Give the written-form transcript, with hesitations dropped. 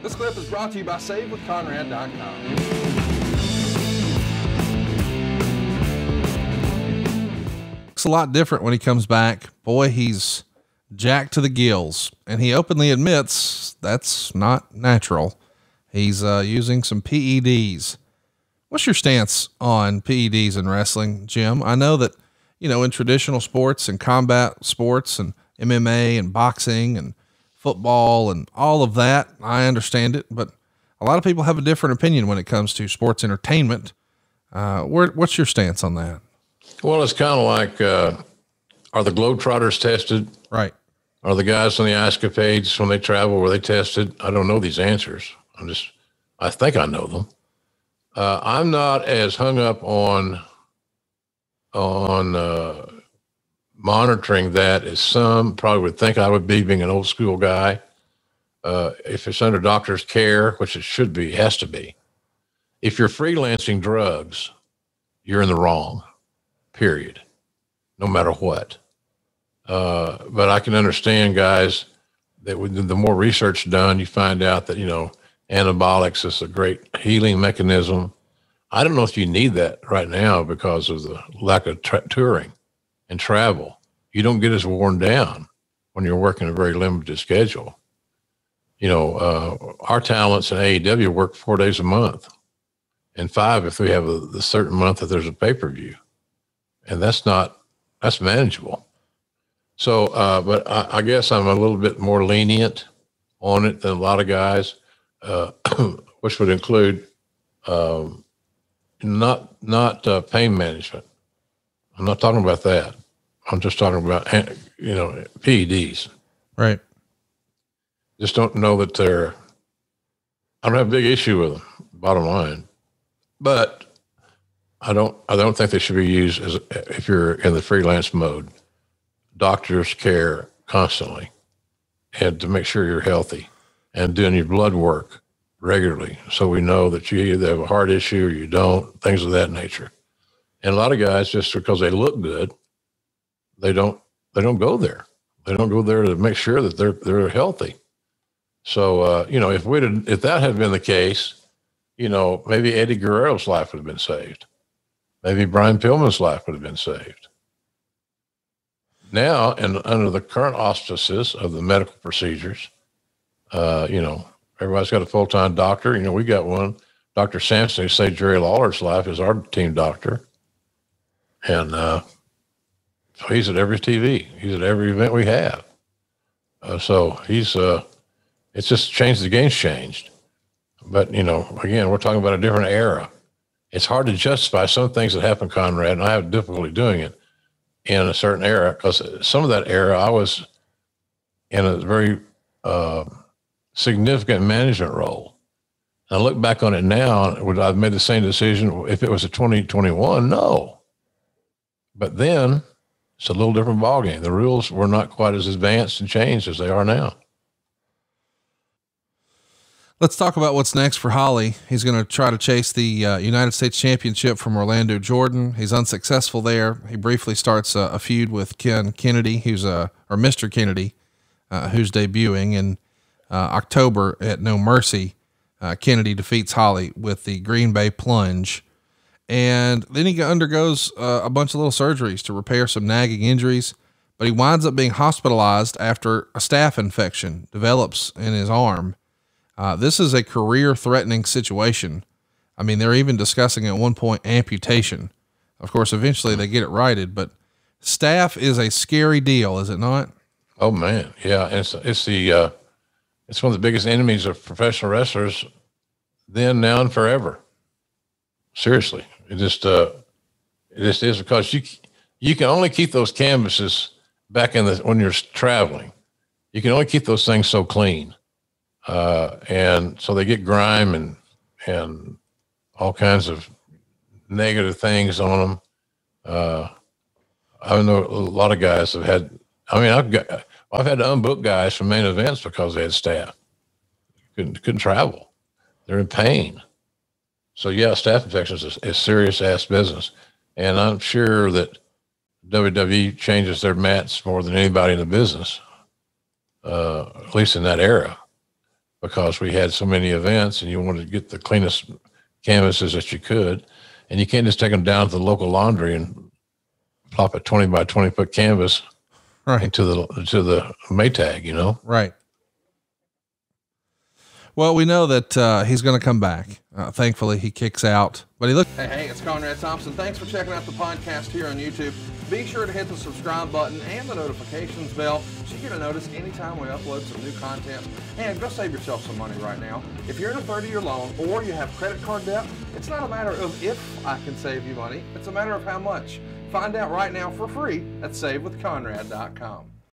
This clip is brought to you by SaveWithConrad.com. Looks a lot different when he comes back. Boy, he's jacked to the gills, and he openly admits that's not natural. He's using some PEDs. What's your stance on PEDs in wrestling, Jim? I know that, you know, in traditional sports and combat sports and MMA and boxing and football and all of that, I understand it, but a lot of people have a different opinion when it comes to sports entertainment. What's your stance on that? Well, it's kind of like, are the Globetrotters tested? Right. Are the guys on the Ice Capades when they travel, were they tested? I don't know these answers. I think I know them. I'm not as hung up on monitoring that as some probably would think I would be, being an old school guy. If it's under doctor's care, which it should be, has to be. If you're freelancing drugs, you're in the wrong, period, no matter what. But I can understand, guys, that with the more research done, you find out that, you know, anabolics is a great healing mechanism. I don't know if you need that right now because of the lack of touring and travel. You don't get as worn down when you're working a very limited schedule. You know, our talents in AEW work 4 days a month and 5 if we have a certain month that there's a pay-per-view, and that's manageable. So, but I guess I'm a little bit more lenient on it than a lot of guys, which would include not pain management. I'm not talking about that. I'm just talking about, you know, PEDs. Right. Just don't know that I don't have a big issue with them, bottom line, but I don't think they should be used if you're in the freelance mode. Doctor's care constantly, and to make sure you're healthy, and doing your blood work regularly, so we know that you either have a heart issue or you don't, things of that nature. And a lot of guys, just because they look good, they don't go there. They don't go there to make sure that they're healthy. So you know, if that had been the case, you know, maybe Eddie Guerrero's life would have been saved. Maybe Brian Pillman's life would have been saved. Now, and under the current auspices of the medical procedures, you know, everybody's got a full-time doctor. You know, we got one, Dr. Sampson, who saved Jerry Lawler's life, is our team doctor. And so he's at every TV. He's at every event we have. So he's, it's just changed, the game's changed. But, you know, again, we're talking about a different era. It's hard to justify some things that happen, Conrad, and I have difficulty doing it in a certain era, because some of that era I was in a very significant management role. And I look back on it now, would I have made the same decision if it was a 2021? No. But then it's a little different ballgame. The rules were not quite as advanced and changed as they are now. Let's talk about what's next for Holly. He's going to try to chase the United States Championship from Orlando Jordan. He's unsuccessful there. He briefly starts a feud with Ken Kennedy, or Mr. Kennedy, who's debuting in October at No Mercy. Kennedy defeats Holly with the Green Bay Plunge. And then he undergoes a bunch of little surgeries to repair some nagging injuries, but he winds up being hospitalized after a staph infection develops in his arm. This is a career-threatening situation. I mean, they're even discussing at one point amputation. Of course, eventually they get it righted, but staph is a scary deal, is it not? Oh man, yeah. And it's one of the biggest enemies of professional wrestlers, then, now, and forever. Seriously, it just is, because you can only keep those canvases back when you're traveling. You can only keep those things so clean. And so they get grime and all kinds of negative things on them. I know a lot of guys have had, I've had to unbook guys from main events because they had staph. Couldn't travel. They're in pain. So yeah, staph infections is serious ass business. And I'm sure that WWE changes their mats more than anybody in the business, at least in that era. because we had so many events and you wanted to get the cleanest canvases that you could. And you can't just take them down to the local laundry and plop a 20 by 20 foot canvas into the Maytag, you know? Right. Well, we know that he's going to come back. Thankfully, he kicks out. But he looked. Hey, it's Conrad Thompson. Thanks for checking out the podcast here on YouTube. Be sure to hit the subscribe button and the notifications bell so you get a notice anytime we upload some new content. And go save yourself some money right now. If you're in a 30-year loan or you have credit card debt, it's not a matter of if I can save you money. It's a matter of how much. Find out right now for free at SaveWithConrad.com.